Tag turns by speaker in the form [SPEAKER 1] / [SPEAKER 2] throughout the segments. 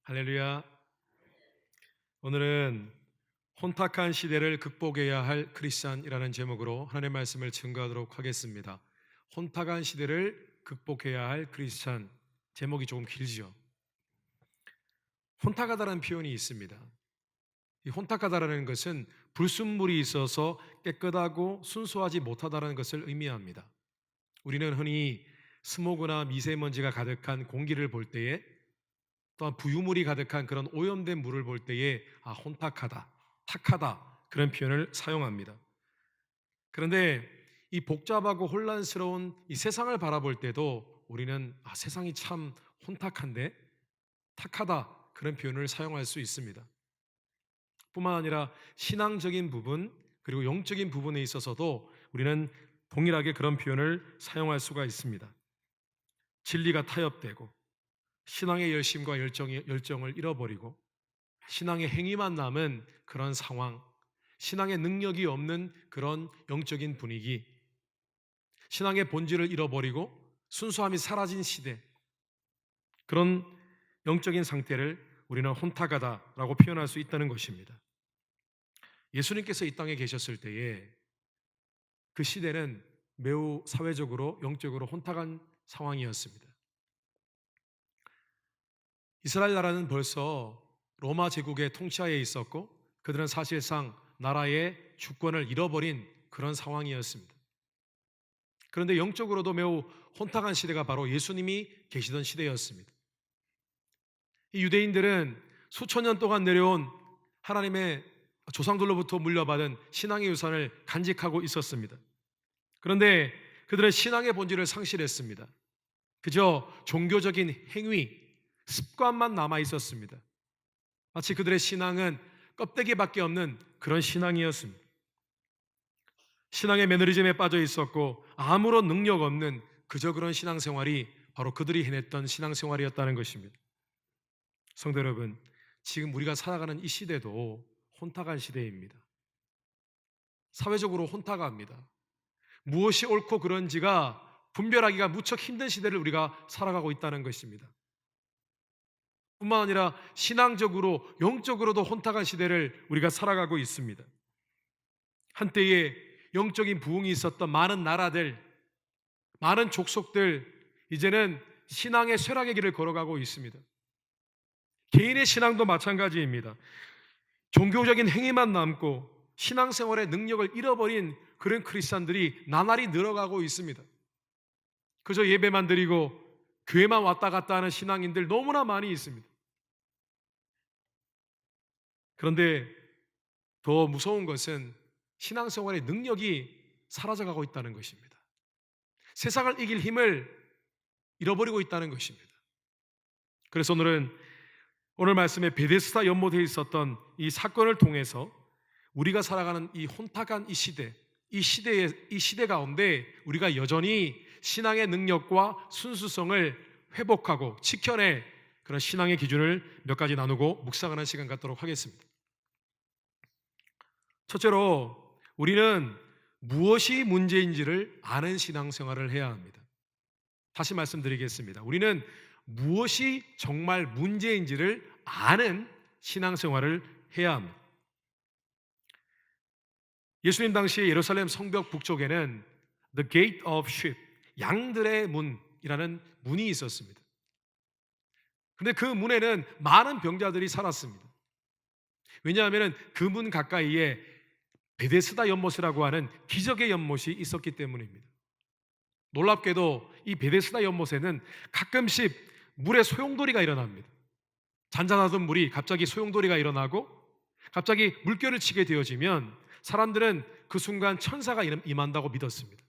[SPEAKER 1] 할렐루야. 오늘은 혼탁한 시대를 극복해야 할 크리스찬이라는 제목으로 하나님의 말씀을 증거하도록 하겠습니다. 혼탁한 시대를 극복해야 할 크리스찬. 제목이 조금 길죠. 혼탁하다는 표현이 있습니다. 이 혼탁하다라는 것은 불순물이 있어서 깨끗하고 순수하지 못하다는 것을 의미합니다. 우리는 흔히 스모그나 미세먼지가 가득한 공기를 볼 때에, 또한 부유물이 가득한 그런 오염된 물을 볼 때에 혼탁하다, 탁하다, 그런 표현을 사용합니다. 그런데 이 복잡하고 혼란스러운 이 세상을 바라볼 때도 우리는 세상이 참 혼탁한데, 탁하다, 그런 표현을 사용할 수 있습니다. 뿐만 아니라 신앙적인 부분 그리고 영적인 부분에 있어서도 우리는 동일하게 그런 표현을 사용할 수가 있습니다. 진리가 타협되고 신앙의 열심과 열정을 잃어버리고 신앙의 행위만 남은 그런 상황, 신앙의 능력이 없는 그런 영적인 분위기, 신앙의 본질을 잃어버리고 순수함이 사라진 시대, 그런 영적인 상태를 우리는 혼탁하다라고 표현할 수 있다는 것입니다. 예수님께서 이 땅에 계셨을 때에 그 시대는 매우 사회적으로 영적으로 혼탁한 상황이었습니다. 이스라엘 나라는 벌써 로마 제국의 통치하에 있었고, 그들은 사실상 나라의 주권을 잃어버린 그런 상황이었습니다. 그런데 영적으로도 매우 혼탁한 시대가 바로 예수님이 계시던 시대였습니다. 이 유대인들은 수천 년 동안 내려온 하나님의 조상들로부터 물려받은 신앙의 유산을 간직하고 있었습니다. 그런데 그들은 신앙의 본질을 상실했습니다. 그저 종교적인 행위, 습관만 남아 있었습니다. 마치 그들의 신앙은 껍데기밖에 없는 그런 신앙이었습니다. 신앙의 매너리즘에 빠져 있었고 아무런 능력 없는 그저 그런 신앙생활이 바로 그들이 해냈던 신앙생활이었다는 것입니다. 성도 여러분, 지금 우리가 살아가는 이 시대도 혼탁한 시대입니다. 사회적으로 혼탁합니다. 무엇이 옳고 그런지가 분별하기가 무척 힘든 시대를 우리가 살아가고 있다는 것입니다. 뿐만 아니라 신앙적으로 영적으로도 혼탁한 시대를 우리가 살아가고 있습니다. 한때에 영적인 부흥이 있었던 많은 나라들, 많은 족속들, 이제는 신앙의 쇠락의 길을 걸어가고 있습니다. 개인의 신앙도 마찬가지입니다. 종교적인 행위만 남고 신앙생활의 능력을 잃어버린 그런 크리스찬들이 나날이 늘어가고 있습니다. 그저 예배만 드리고 교회만 왔다 갔다 하는 신앙인들 너무나 많이 있습니다. 그런데 더 무서운 것은 신앙생활의 능력이 사라져가고 있다는 것입니다. 세상을 이길 힘을 잃어버리고 있다는 것입니다. 그래서 오늘 말씀에 베데스다 연못에 있었던 이 사건을 통해서 우리가 살아가는 이 혼탁한 이 시대 가운데 우리가 여전히 신앙의 능력과 순수성을 회복하고 지켜낼 그런 신앙의 기준을 몇 가지 나누고 묵상하는 시간 갖도록 하겠습니다. 첫째로 우리는 무엇이 문제인지를 아는 신앙생활을 해야 합니다. 다시 말씀드리겠습니다. 우리는 무엇이 정말 문제인지를 아는 신앙생활을 해야 합니다. 예수님 당시에 예루살렘 성벽 북쪽에는 The Gate of Sheep, 양들의 문이라는 문이 있었습니다. 그런데 그 문에는 많은 병자들이 살았습니다. 왜냐하면 그 문 가까이에 베데스다 연못이라고 하는 기적의 연못이 있었기 때문입니다. 놀랍게도 이 베데스다 연못에는 가끔씩 물에 소용돌이가 일어납니다. 잔잔하던 물이 갑자기 소용돌이가 일어나고 갑자기 물결을 치게 되어지면 사람들은 그 순간 천사가 임한다고 믿었습니다.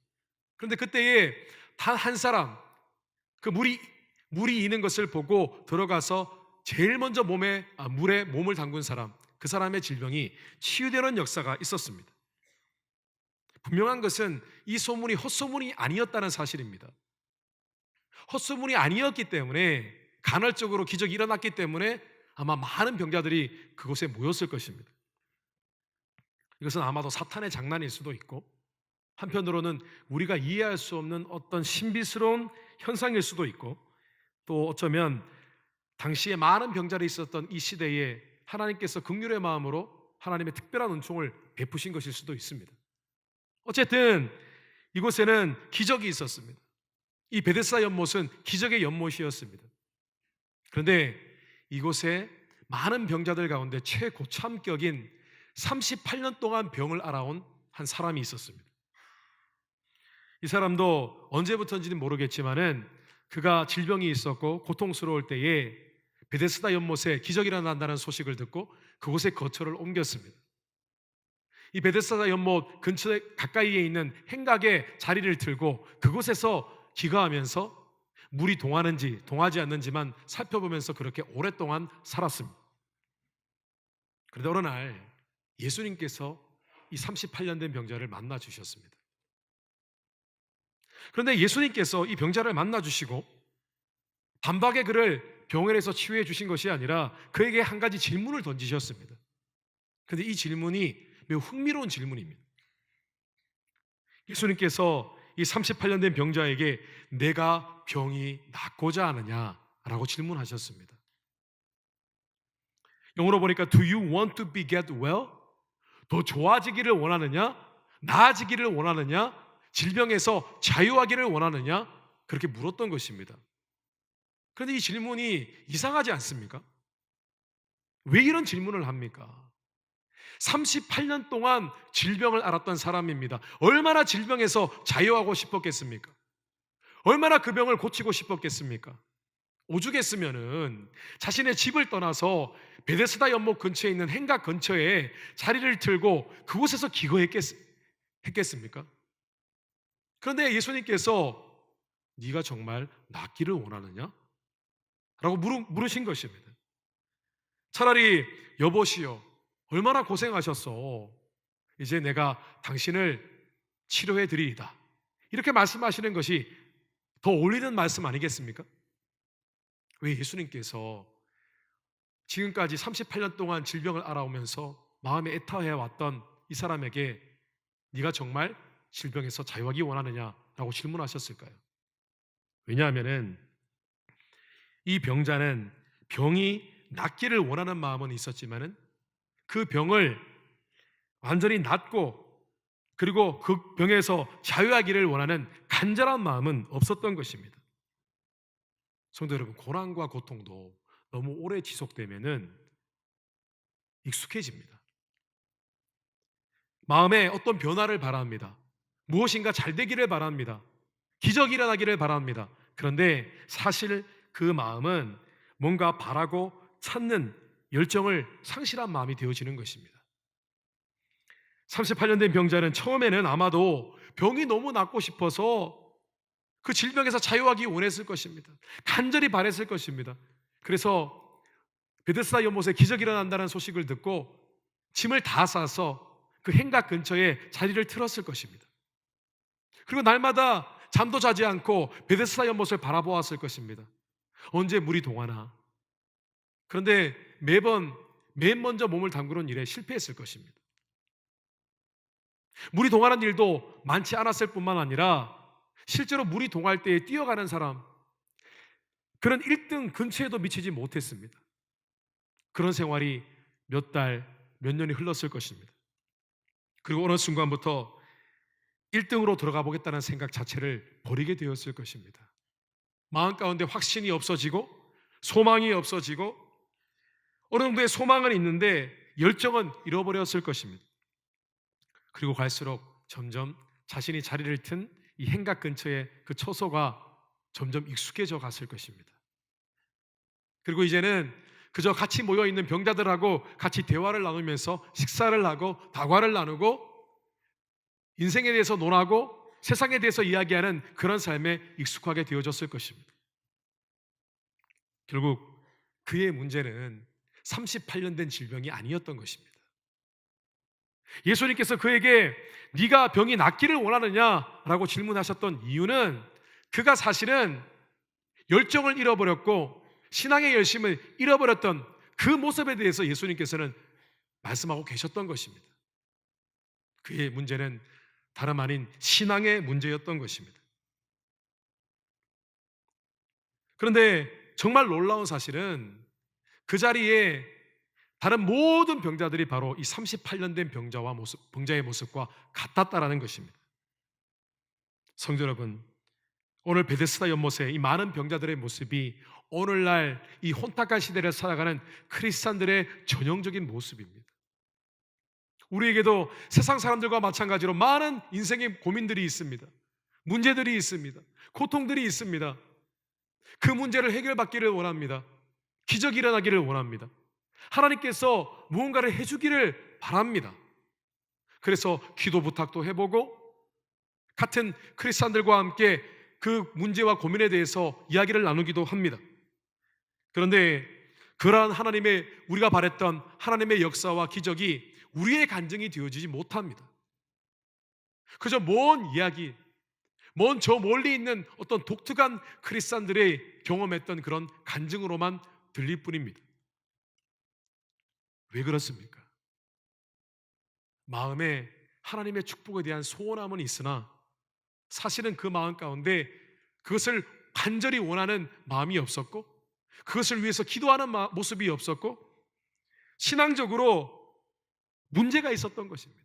[SPEAKER 1] 그런데 그때에 단 한 사람, 그 물이 있는 것을 보고 들어가서 제일 먼저 물에 몸을 담근 사람, 그 사람의 질병이 치유되는 역사가 있었습니다. 분명한 것은 이 소문이 헛소문이 아니었다는 사실입니다. 헛소문이 아니었기 때문에, 간헐적으로 기적이 일어났기 때문에 아마 많은 병자들이 그곳에 모였을 것입니다. 이것은 아마도 사탄의 장난일 수도 있고, 한편으로는 우리가 이해할 수 없는 어떤 신비스러운 현상일 수도 있고, 또 어쩌면 당시에 많은 병자들이 있었던 이 시대에 하나님께서 긍휼의 마음으로 하나님의 특별한 은총을 베푸신 것일 수도 있습니다. 어쨌든 이곳에는 기적이 있었습니다. 이 베데스다 연못은 기적의 연못이었습니다. 그런데 이곳에 많은 병자들 가운데 최고참격인 38년 동안 병을 앓아온 한 사람이 있었습니다. 이 사람도 언제부터인지는 모르겠지만은 그가 질병이 있었고 고통스러울 때에 베데스다 연못에 기적이 일어난다는 소식을 듣고 그곳에 거처를 옮겼습니다. 이 베데스다 연못 근처에 가까이에 있는 행각에 자리를 틀고 그곳에서 기거하면서 물이 동하는지 동하지 않는지만 살펴보면서 그렇게 오랫동안 살았습니다. 그런데 어느 날 예수님께서 이 38년 된 병자를 만나 주셨습니다. 그런데 예수님께서 이 병자를 만나 주시고 단박에 그를 병원에서 치유해 주신 것이 아니라 그에게 한 가지 질문을 던지셨습니다. 그런데 이 질문이 매우 흥미로운 질문입니다. 예수님께서 이 38년 된 병자에게 내가 병이 낫고자 하느냐라고 질문하셨습니다. 영어로 보니까 Do you want to be get well? 더 좋아지기를 원하느냐? 나아지기를 원하느냐? 질병에서 자유하기를 원하느냐? 그렇게 물었던 것입니다. 그런데 이 질문이 이상하지 않습니까? 왜 이런 질문을 합니까? 38년 동안 질병을 앓았던 사람입니다. 얼마나 질병에서 자유하고 싶었겠습니까? 얼마나 그 병을 고치고 싶었겠습니까? 오죽했으면은 자신의 집을 떠나서 베데스다 연못 근처에 있는 행각 근처에 자리를 틀고 그곳에서 기거했겠습니까? 그런데 예수님께서 네가 정말 낫기를 원하느냐? 라고 물으신 것입니다. 차라리 여보시오, 얼마나 고생하셨어. 이제 내가 당신을 치료해 드리리다. 이렇게 말씀하시는 것이 더 어울리는 말씀 아니겠습니까? 왜 예수님께서 지금까지 38년 동안 질병을 앓아오면서 마음에 애타해 왔던 이 사람에게 네가 정말 질병에서 자유하기 원하느냐라고 질문하셨을까요? 왜냐하면은 이 병자는 병이 낫기를 원하는 마음은 있었지만은 그 병을 완전히 낫고 그리고 그 병에서 자유하기를 원하는 간절한 마음은 없었던 것입니다. 성도 여러분, 고난과 고통도 너무 오래 지속되면은 익숙해집니다. 마음에 어떤 변화를 바랍니다. 무엇인가 잘 되기를 바랍니다. 기적이 일어나기를 바랍니다. 그런데 사실 그 마음은 뭔가 바라고 찾는 열정을 상실한 마음이 되어지는 것입니다. 38년 된 병자는 처음에는 아마도 병이 너무 낫고 싶어서 그 질병에서 자유하기 원했을 것입니다. 간절히 바랬을 것입니다. 그래서 베데스다 연못에 기적이 일어난다는 소식을 듣고 짐을 다 싸서 그 행각 근처에 자리를 틀었을 것입니다. 그리고 날마다 잠도 자지 않고 베데스다 연못을 바라보았을 것입니다. 언제 물이 동하나. 그런데 매번 맨 먼저 몸을 담그는 일에 실패했을 것입니다. 물이 동하는 일도 많지 않았을 뿐만 아니라 실제로 물이 동할 때에 뛰어가는 사람, 그런 1등 근처에도 미치지 못했습니다. 그런 생활이 몇 달, 몇 년이 흘렀을 것입니다. 그리고 어느 순간부터 1등으로 들어가 보겠다는 생각 자체를 버리게 되었을 것입니다. 마음 가운데 확신이 없어지고 소망이 없어지고 어느 정도의 소망은 있는데 열정은 잃어버렸을 것입니다. 그리고 갈수록 점점 자신이 자리를 튼 이 행각 근처의 그 처소가 점점 익숙해져 갔을 것입니다. 그리고 이제는 그저 같이 모여있는 병자들하고 같이 대화를 나누면서 식사를 하고 다과를 나누고 인생에 대해서 논하고 세상에 대해서 이야기하는 그런 삶에 익숙하게 되어졌을 것입니다. 결국 그의 문제는 38년 된 질병이 아니었던 것입니다. 예수님께서 그에게 네가 병이 낫기를 원하느냐라고 질문하셨던 이유는 그가 사실은 열정을 잃어버렸고 신앙의 열심을 잃어버렸던 그 모습에 대해서 예수님께서는 말씀하고 계셨던 것입니다. 그의 문제는 다름 아닌 신앙의 문제였던 것입니다. 그런데 정말 놀라운 사실은 그 자리에 다른 모든 병자들이 바로 이 38년 된 병자의 모습과 같았다라는 것입니다. 성도 여러분, 오늘 베데스다 연못에 이 많은 병자들의 모습이 오늘날 이 혼탁한 시대를 살아가는 크리스찬들의 전형적인 모습입니다. 우리에게도 세상 사람들과 마찬가지로 많은 인생의 고민들이 있습니다. 문제들이 있습니다. 고통들이 있습니다. 그 문제를 해결받기를 원합니다. 기적이 일어나기를 원합니다. 하나님께서 무언가를 해주기를 바랍니다. 그래서 기도 부탁도 해보고 같은 크리스찬들과 함께 그 문제와 고민에 대해서 이야기를 나누기도 합니다. 그런데 그러한 우리가 바랬던 하나님의 역사와 기적이 우리의 간증이 되어지지 못합니다. 그저 먼 이야기, 저 멀리 있는 어떤 독특한 크리스찬들의 경험했던 그런 간증으로만 들릴 뿐입니다. 왜 그렇습니까? 마음에 하나님의 축복에 대한 소원함은 있으나 사실은 그 마음 가운데 그것을 간절히 원하는 마음이 없었고, 그것을 위해서 기도하는 모습이 없었고, 신앙적으로 문제가 있었던 것입니다.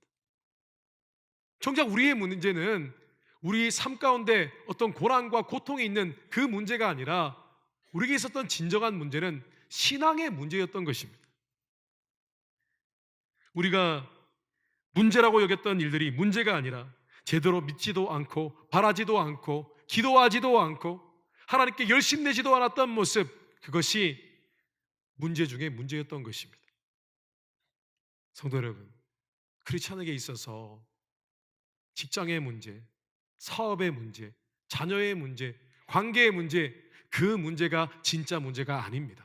[SPEAKER 1] 정작 우리의 문제는 우리 삶 가운데 어떤 고난과 고통이 있는 그 문제가 아니라 우리에게 있었던 진정한 문제는 신앙의 문제였던 것입니다. 우리가 문제라고 여겼던 일들이 문제가 아니라 제대로 믿지도 않고 바라지도 않고 기도하지도 않고 하나님께 열심내지도 않았던 모습, 그것이 문제 중에 문제였던 것입니다. 성도 여러분, 크리스찬에게 있어서 직장의 문제, 사업의 문제, 자녀의 문제, 관계의 문제, 그 문제가 진짜 문제가 아닙니다.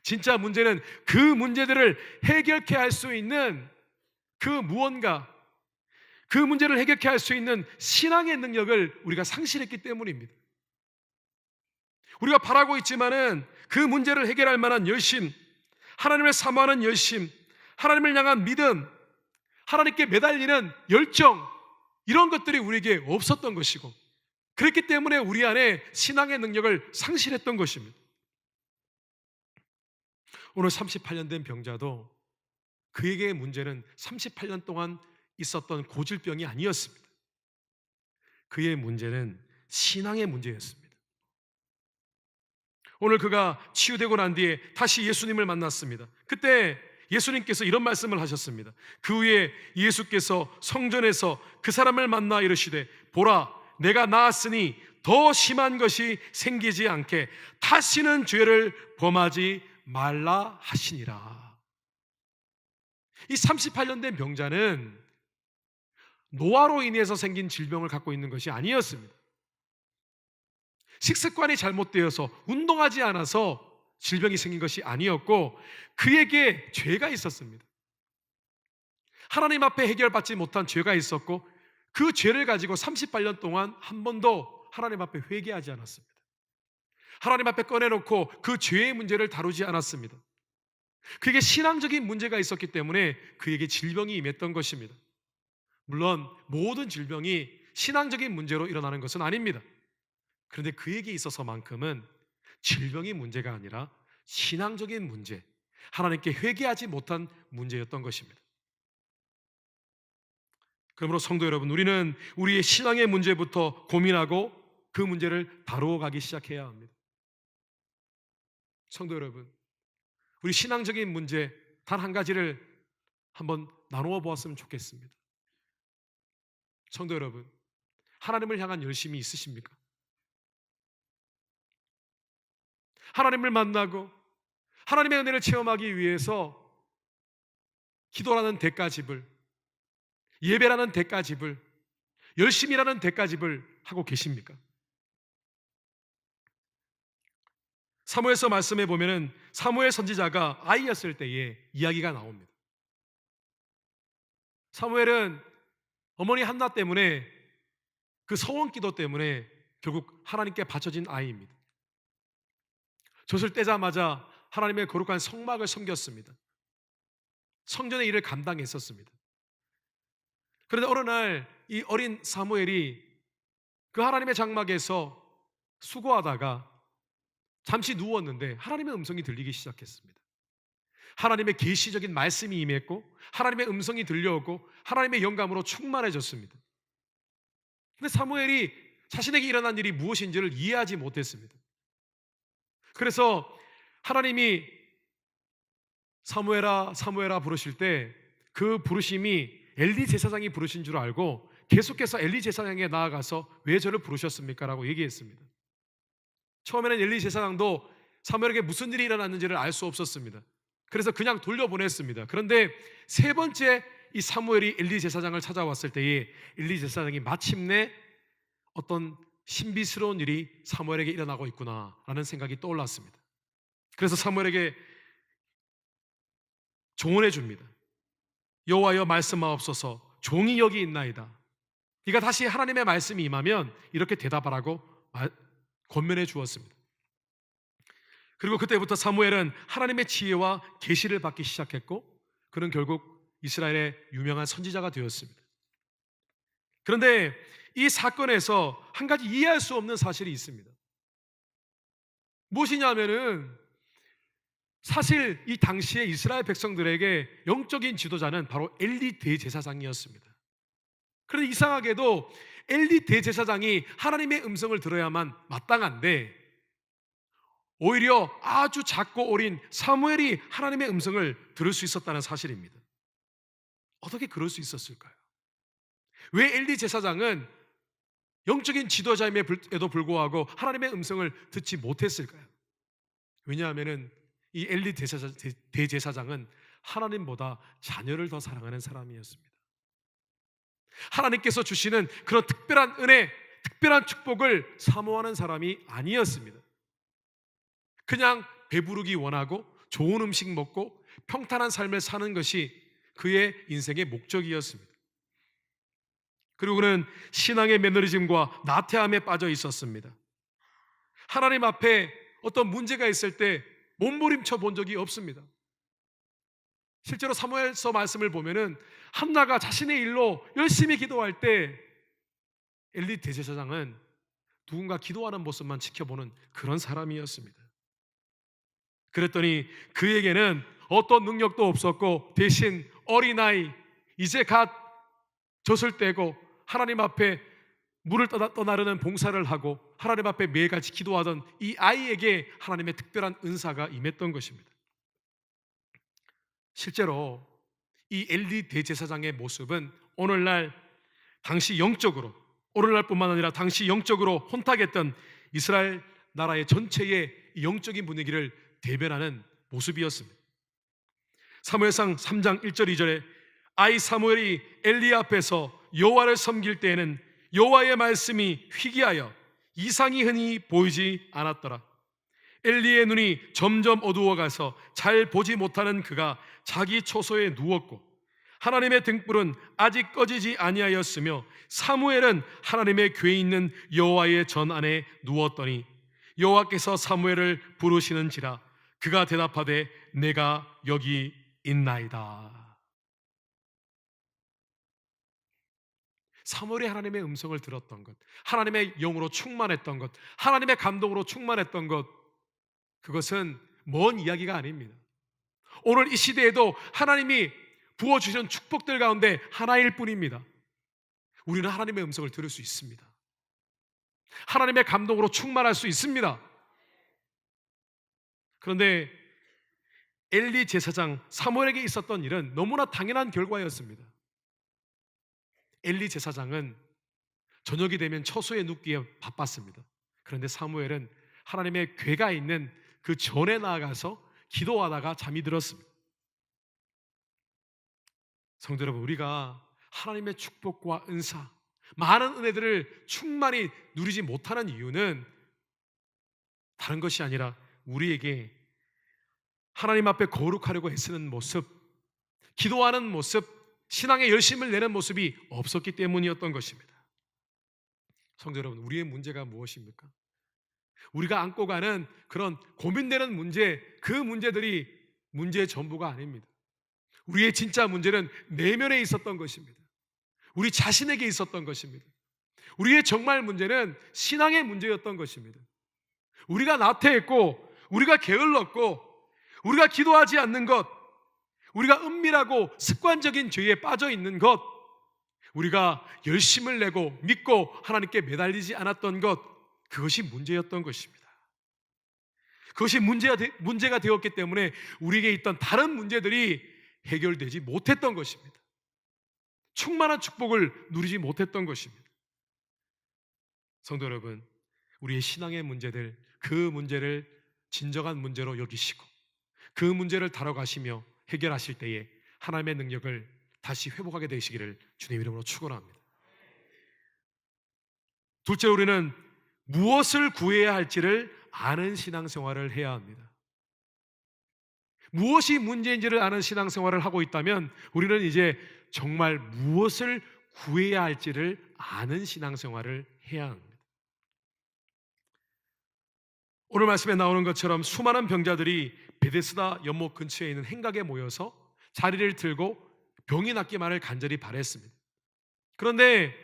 [SPEAKER 1] 진짜 문제는 그 문제들을 해결케 할 수 있는 그 무언가, 그 문제를 해결케 할 수 있는 신앙의 능력을 우리가 상실했기 때문입니다. 우리가 바라고 있지만은 그 문제를 해결할 만한 열심, 하나님을 사모하는 열심, 하나님을 향한 믿음, 하나님께 매달리는 열정, 이런 것들이 우리에게 없었던 것이고, 그렇기 때문에 우리 안에 신앙의 능력을 상실했던 것입니다. 오늘 38년 된 병자도 그에게의 문제는 38년 동안 있었던 고질병이 아니었습니다. 그의 문제는 신앙의 문제였습니다. 오늘 그가 치유되고 난 뒤에 다시 예수님을 만났습니다. 그때 예수님께서 이런 말씀을 하셨습니다. 그 후에 예수께서 성전에서 그 사람을 만나 이르시되, 보라, 내가 나았으니 더 심한 것이 생기지 않게 다시는 죄를 범하지 말라 하시니라. 이 38년 된 병자는 노화로 인해서 생긴 질병을 갖고 있는 것이 아니었습니다. 식습관이 잘못되어서 운동하지 않아서 질병이 생긴 것이 아니었고, 그에게 죄가 있었습니다. 하나님 앞에 해결받지 못한 죄가 있었고, 그 죄를 가지고 38년 동안 한 번도 하나님 앞에 회개하지 않았습니다. 하나님 앞에 꺼내놓고 그 죄의 문제를 다루지 않았습니다. 그에게 신앙적인 문제가 있었기 때문에 그에게 질병이 임했던 것입니다. 물론 모든 질병이 신앙적인 문제로 일어나는 것은 아닙니다. 그런데 그에게 있어서만큼은 질병이 문제가 아니라 신앙적인 문제, 하나님께 회개하지 못한 문제였던 것입니다. 그러므로 성도 여러분, 우리는 우리의 신앙의 문제부터 고민하고 그 문제를 다루어 가기 시작해야 합니다. 성도 여러분, 우리 신앙적인 문제 단 한 가지를 한번 나누어 보았으면 좋겠습니다. 성도 여러분, 하나님을 향한 열심이 있으십니까? 하나님을 만나고 하나님의 은혜를 체험하기 위해서 기도라는 대가집을, 예배라는 대가집을, 열심이라는 대가집을 하고 계십니까? 사무엘서 말씀해 보면은 사무엘 선지자가 아이였을 때의 이야기가 나옵니다. 사무엘은 어머니 한나 때문에, 그 서원 기도 때문에 결국 하나님께 바쳐진 아이입니다. 젖을 떼자마자 하나님의 거룩한 성막을 섬겼습니다. 성전의 일을 감당했었습니다. 그런데 어느 날 이 어린 사무엘이 그 하나님의 장막에서 수고하다가 잠시 누웠는데 하나님의 음성이 들리기 시작했습니다. 하나님의 계시적인 말씀이 임했고 하나님의 음성이 들려오고 하나님의 영감으로 충만해졌습니다. 근데 사무엘이 자신에게 일어난 일이 무엇인지를 이해하지 못했습니다. 그래서 하나님이 사무엘아 사무엘아 부르실 때 그 부르심이 엘리 제사장이 부르신 줄 알고 계속해서 엘리 제사장에게 나아가서 왜 저를 부르셨습니까? 라고 얘기했습니다. 처음에는 엘리 제사장도 사무엘에게 무슨 일이 일어났는지를 알 수 없었습니다. 그래서 그냥 돌려보냈습니다. 그런데 세 번째 이 사무엘이 엘리 제사장을 찾아왔을 때에 엘리 제사장이 마침내 어떤 신비스러운 일이 사무엘에게 일어나고 있구나라는 생각이 떠올랐습니다. 그래서 사무엘에게 조언해 줍니다. 여호와여 말씀하옵소서, 종이 여기 있나이다. 네가 다시 하나님의 말씀이 임하면 이렇게 대답하라고 권면해 주었습니다. 그리고 그때부터 사무엘은 하나님의 지혜와 계시를 받기 시작했고 그는 결국 이스라엘의 유명한 선지자가 되었습니다. 그런데 이 사건에서 한 가지 이해할 수 없는 사실이 있습니다. 무엇이냐면은 사실 이 당시에 이스라엘 백성들에게 영적인 지도자는 바로 엘리 대제사장이었습니다. 그런데 이상하게도 엘리 대제사장이 하나님의 음성을 들어야만 마땅한데 오히려 아주 작고 어린 사무엘이 하나님의 음성을 들을 수 있었다는 사실입니다. 어떻게 그럴 수 있었을까요? 왜 엘리 제사장은 영적인 지도자임에도 불구하고 하나님의 음성을 듣지 못했을까요? 왜냐하면 이 엘리 대제사장은 하나님보다 자녀를 더 사랑하는 사람이었습니다. 하나님께서 주시는 그런 특별한 은혜, 특별한 축복을 사모하는 사람이 아니었습니다. 그냥 배부르기 원하고 좋은 음식 먹고 평탄한 삶을 사는 것이 그의 인생의 목적이었습니다. 그리고 그는 신앙의 매너리즘과 나태함에 빠져 있었습니다. 하나님 앞에 어떤 문제가 있을 때 몸부림쳐 본 적이 없습니다. 실제로 사무엘서 말씀을 보면은 한나가 자신의 일로 열심히 기도할 때 엘리 대제사장은 누군가 기도하는 모습만 지켜보는 그런 사람이었습니다. 그랬더니 그에게는 어떤 능력도 없었고 대신 어린아이, 이제 갓 젖을 떼고 하나님 앞에 물을 떠나르는 봉사를 하고 하나님 앞에 매일같이 기도하던 이 아이에게 하나님의 특별한 은사가 임했던 것입니다. 실제로 이 엘리 대제사장의 모습은 오늘날 당시 영적으로, 오늘날뿐만 아니라 당시 영적으로 혼탁했던 이스라엘 나라의 전체의 영적인 분위기를 대변하는 모습이었습니다. 사무엘상 3장 1절 2절에 아이 사무엘이 엘리 앞에서 여호와를 섬길 때에는 여호와의 말씀이 희귀하여 이상이 흔히 보이지 않았더라. 엘리의 눈이 점점 어두워가서 잘 보지 못하는 그가 자기 초소에 누웠고 하나님의 등불은 아직 꺼지지 아니하였으며 사무엘은 하나님의 궤에 있는 여호와의 전 안에 누웠더니 여호와께서 사무엘을 부르시는지라 그가 대답하되 내가 여기 있나이다. 사무엘이 하나님의 음성을 들었던 것, 하나님의 영으로 충만했던 것, 하나님의 감동으로 충만했던 것, 그것은 먼 이야기가 아닙니다. 오늘 이 시대에도 하나님이 부어주신 축복들 가운데 하나일 뿐입니다. 우리는 하나님의 음성을 들을 수 있습니다. 하나님의 감동으로 충만할 수 있습니다. 그런데 엘리 제사장 사무엘에게 있었던 일은 너무나 당연한 결과였습니다. 엘리 제사장은 저녁이 되면 처소에 눕기에 바빴습니다. 그런데 사무엘은 하나님의 궤가 있는 그 전에 나아가서 기도하다가 잠이 들었습니다. 성도 여러분, 우리가 하나님의 축복과 은사, 많은 은혜들을 충만히 누리지 못하는 이유는 다른 것이 아니라 우리에게 하나님 앞에 거룩하려고 애쓰는 모습, 기도하는 모습, 신앙의 열심을 내는 모습이 없었기 때문이었던 것입니다. 성도 여러분, 우리의 문제가 무엇입니까? 우리가 안고 가는 그런 고민되는 문제, 그 문제들이 문제의 전부가 아닙니다. 우리의 진짜 문제는 내면에 있었던 것입니다. 우리 자신에게 있었던 것입니다. 우리의 정말 문제는 신앙의 문제였던 것입니다. 우리가 나태했고, 우리가 게을렀고, 우리가 기도하지 않는 것, 우리가 은밀하고 습관적인 죄에 빠져 있는 것, 우리가 열심을 내고 믿고 하나님께 매달리지 않았던 것, 그것이 문제였던 것입니다. 그것이 문제가 되었기 때문에 우리에게 있던 다른 문제들이 해결되지 못했던 것입니다. 충만한 축복을 누리지 못했던 것입니다. 성도 여러분, 우리의 신앙의 문제들, 그 문제를 진정한 문제로 여기시고 그 문제를 다뤄가시며 해결하실 때에 하나님의 능력을 다시 회복하게 되시기를 주님 이름으로 축원합니다. 둘째로, 우리는 무엇을 구해야 할지를 아는 신앙생활을 해야 합니다. 무엇이 문제인지를 아는 신앙생활을 하고 있다면 우리는 이제 정말 무엇을 구해야 할지를 아는 신앙생활을 해야 합니다. 오늘 말씀에 나오는 것처럼 수많은 병자들이 베데스다 연못 근처에 있는 행각에 모여서 자리를 들고 병이 낫기만을 간절히 바랬습니다. 그런데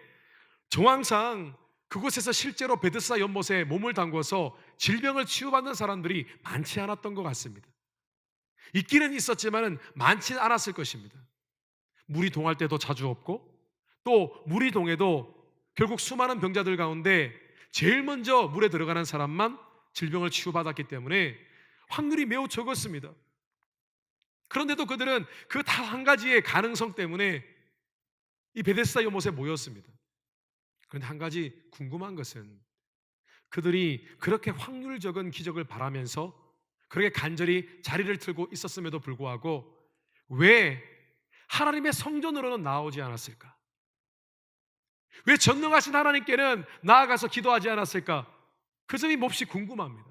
[SPEAKER 1] 정황상 그곳에서 실제로 베데스다 연못에 몸을 담궈서 질병을 치유받는 사람들이 많지 않았던 것 같습니다. 있기는 있었지만 많지 않았을 것입니다. 물이 동할 때도 자주 없고, 또 물이 동해도 결국 수많은 병자들 가운데 제일 먼저 물에 들어가는 사람만 질병을 치유받았기 때문에 확률이 매우 적었습니다. 그런데도 그들은 그 다 한 가지의 가능성 때문에 이 베데스다 연못에 모였습니다. 그런데 한 가지 궁금한 것은, 그들이 그렇게 확률 적은 기적을 바라면서 그렇게 간절히 자리를 틀고 있었음에도 불구하고 왜 하나님의 성전으로는 나오지 않았을까? 왜 전능하신 하나님께는 나아가서 기도하지 않았을까? 그 점이 몹시 궁금합니다.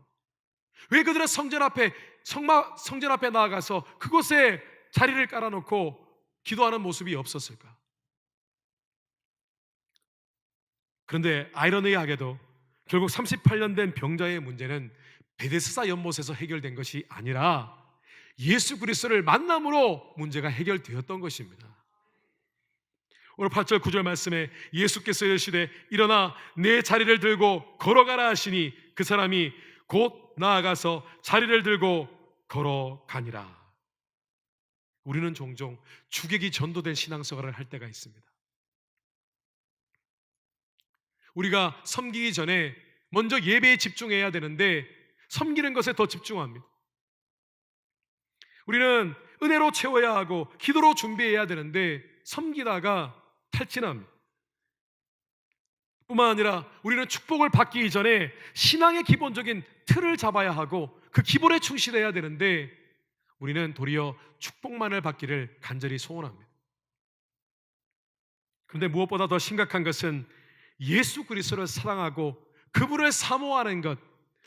[SPEAKER 1] 왜 그들은 성전 앞에 나아가서 그곳에 자리를 깔아놓고 기도하는 모습이 없었을까? 그런데 아이러니하게도 결국 38년 된 병자의 문제는 베데스다 연못에서 해결된 것이 아니라 예수 그리스도를 만남으로 문제가 해결되었던 것입니다. 오늘 8절 9절 말씀에 예수께서 이르시되 일어나 내 자리를 들고 걸어가라 하시니 그 사람이 곧 나아가서 자리를 들고 걸어가니라. 우리는 종종 주객이 전도된 신앙생활을 할 때가 있습니다. 우리가 섬기기 전에 먼저 예배에 집중해야 되는데 섬기는 것에 더 집중합니다. 우리는 은혜로 채워야 하고 기도로 준비해야 되는데 섬기다가 탈진합니다. 뿐만 아니라 우리는 축복을 받기 이전에 신앙의 기본적인 틀을 잡아야 하고 그 기본에 충실해야 되는데 우리는 도리어 축복만을 받기를 간절히 소원합니다. 그런데 무엇보다 더 심각한 것은 예수 그리스도를 사랑하고 그분을 사모하는 것,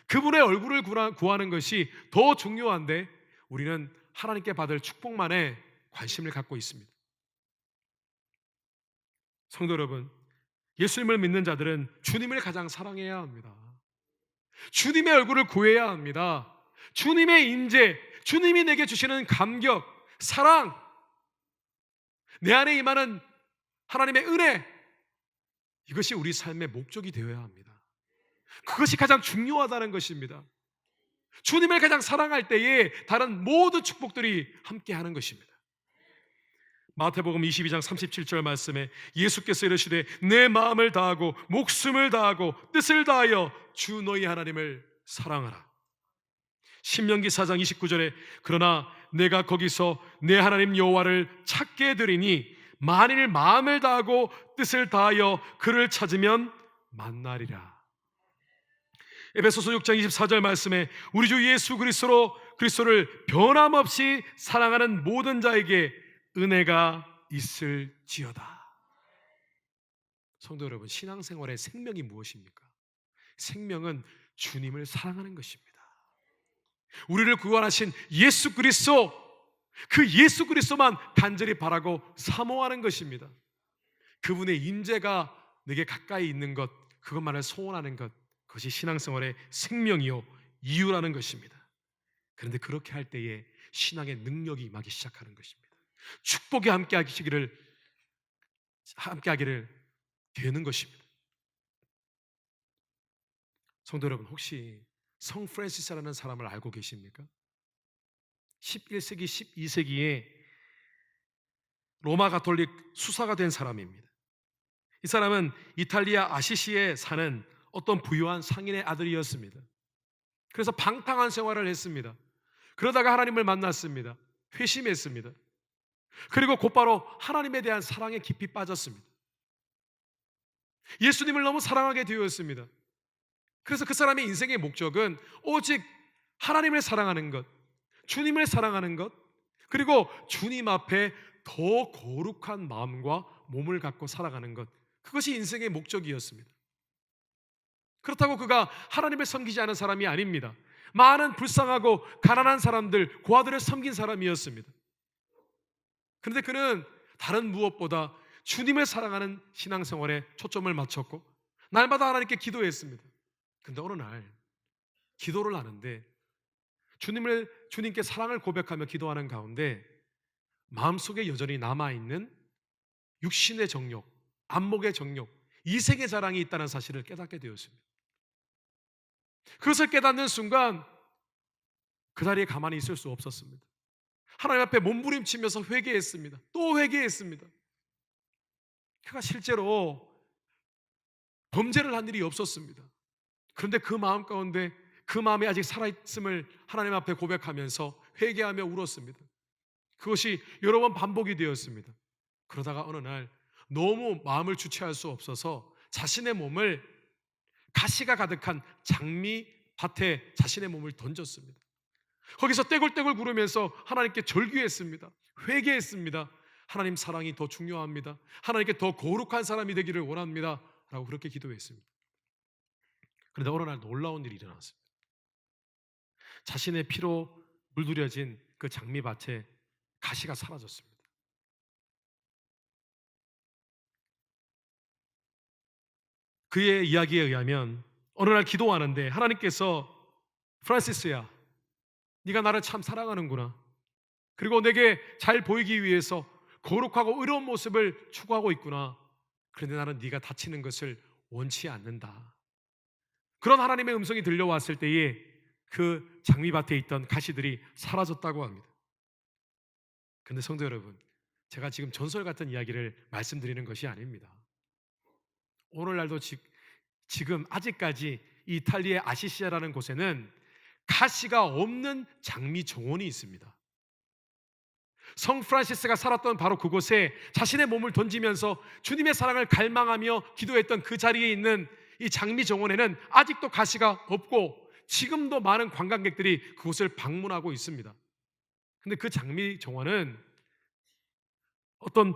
[SPEAKER 1] 그분의 얼굴을 구하는 것이 더 중요한데 우리는 하나님께 받을 축복만에 관심을 갖고 있습니다. 성도 여러분, 예수님을 믿는 자들은 주님을 가장 사랑해야 합니다. 주님의 얼굴을 구해야 합니다. 주님의 인재, 주님이 내게 주시는 감격, 사랑, 내 안에 임하는 하나님의 은혜, 이것이 우리 삶의 목적이 되어야 합니다. 그것이 가장 중요하다는 것입니다. 주님을 가장 사랑할 때에 다른 모든 축복들이 함께하는 것입니다. 마태복음 22장 37절 말씀에 예수께서 이르시되 내 마음을 다하고 목숨을 다하고 뜻을 다하여 주 너희 하나님을 사랑하라. 신명기 4장 29절에 그러나 내가 거기서 내 하나님 여호와를 찾게 되리니 만일 마음을 다하고 뜻을 다하여 그를 찾으면 만나리라. 에베소서 6장 24절 말씀에 우리 주 예수 그리스도를 변함없이 사랑하는 모든 자에게 은혜가 있을지어다. 성도 여러분, 신앙생활의 생명이 무엇입니까? 생명은 주님을 사랑하는 것입니다. 우리를 구원하신 예수 그리스도, 그 예수 그리스도만 간절히 바라고 사모하는 것입니다. 그분의 임재가 내게 가까이 있는 것, 그것만을 소원하는 것, 그것이 신앙생활의 생명이요 이유라는 것입니다. 그런데 그렇게 할 때에 신앙의 능력이 임하기 시작하는 것입니다. 축복이 함께하기를 되는 것입니다. 성도 여러분, 혹시 성 프란시스라는 사람을 알고 계십니까? 11세기, 12세기에 로마 가톨릭 수사가 된 사람입니다. 이 사람은 이탈리아 아시시에 사는 어떤 부유한 상인의 아들이었습니다. 그래서 방탕한 생활을 했습니다. 그러다가 하나님을 만났습니다. 회심했습니다. 그리고 곧바로 하나님에 대한 사랑에 깊이 빠졌습니다. 예수님을 너무 사랑하게 되었습니다. 그래서 그 사람의 인생의 목적은 오직 하나님을 사랑하는 것, 주님을 사랑하는 것, 그리고 주님 앞에 더 거룩한 마음과 몸을 갖고 살아가는 것, 그것이 인생의 목적이었습니다. 그렇다고 그가 하나님을 섬기지 않은 사람이 아닙니다. 많은 불쌍하고 가난한 사람들, 고아들을 섬긴 사람이었습니다. 그런데 그는 다른 무엇보다 주님을 사랑하는 신앙생활에 초점을 맞췄고 날마다 하나님께 기도했습니다. 근데 어느 날 기도를 하는데 주님께 사랑을 고백하며 기도하는 가운데 마음속에 여전히 남아있는 육신의 정욕, 안목의 정욕, 이색의 자랑이 있다는 사실을 깨닫게 되었습니다. 그것을 깨닫는 순간 그 자리에 가만히 있을 수 없었습니다. 하나님 앞에 몸부림치면서 회개했습니다. 또 회개했습니다. 그가 실제로 범죄를 한 일이 없었습니다. 그런데 그 마음 가운데 그 마음이 아직 살아있음을 하나님 앞에 고백하면서 회개하며 울었습니다. 그것이 여러 번 반복이 되었습니다. 그러다가 어느 날 너무 마음을 주체할 수 없어서 자신의 몸을 가시가 가득한 장미밭에 자신의 몸을 던졌습니다. 거기서 떼굴떼굴 구르면서 하나님께 절규했습니다. 회개했습니다. 하나님 사랑이 더 중요합니다. 하나님께 더 거룩한 사람이 되기를 원합니다. 라고 그렇게 기도했습니다. 그런데 어느 날 놀라운 일이 일어났습니다. 자신의 피로 물들여진 그 장미밭에 가시가 사라졌습니다. 그의 이야기에 의하면 어느 날 기도하는데 하나님께서 프란시스야, 네가 나를 참 사랑하는구나. 그리고 내게 잘 보이기 위해서 거룩하고 의로운 모습을 추구하고 있구나. 그런데 나는 네가 다치는 것을 원치 않는다. 그런 하나님의 음성이 들려왔을 때에 그 장미밭에 있던 가시들이 사라졌다고 합니다. 그런데 성도 여러분, 제가 지금 전설 같은 이야기를 말씀드리는 것이 아닙니다. 오늘날도 지금 아직까지 이탈리아의 아시시아라는 곳에는 가시가 없는 장미 정원이 있습니다. 성 프란시스가 살았던 바로 그곳에 자신의 몸을 던지면서 주님의 사랑을 갈망하며 기도했던 그 자리에 있는 이 장미 정원에는 아직도 가시가 없고 지금도 많은 관광객들이 그곳을 방문하고 있습니다. 그런데 그 장미 정원은 어떤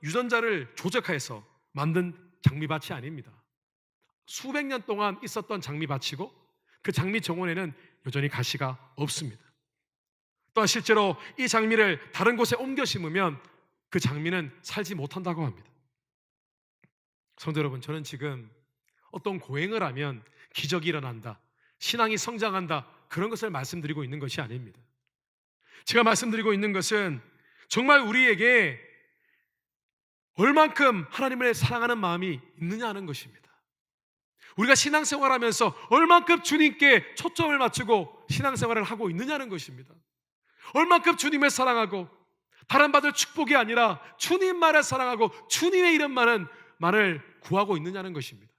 [SPEAKER 1] 유전자를 조작해서 만든 장미밭이 아닙니다. 수백 년 동안 있었던 장미밭이고 그 장미 정원에는 여전히 가시가 없습니다. 또한 실제로 이 장미를 다른 곳에 옮겨 심으면 그 장미는 살지 못한다고 합니다. 성도 여러분, 저는 지금 어떤 고행을 하면 기적이 일어난다, 신앙이 성장한다, 그런 것을 말씀드리고 있는 것이 아닙니다. 제가 말씀드리고 있는 것은 정말 우리에게 얼만큼 하나님을 사랑하는 마음이 있느냐 하는 것입니다. 우리가 신앙생활하면서 얼만큼 주님께 초점을 맞추고 신앙생활을 하고 있느냐는 것입니다. 얼만큼 주님을 사랑하고 다른 받을 축복이 아니라 주님만을 사랑하고 주님의 이름만을 구하고 있느냐는 것입니다.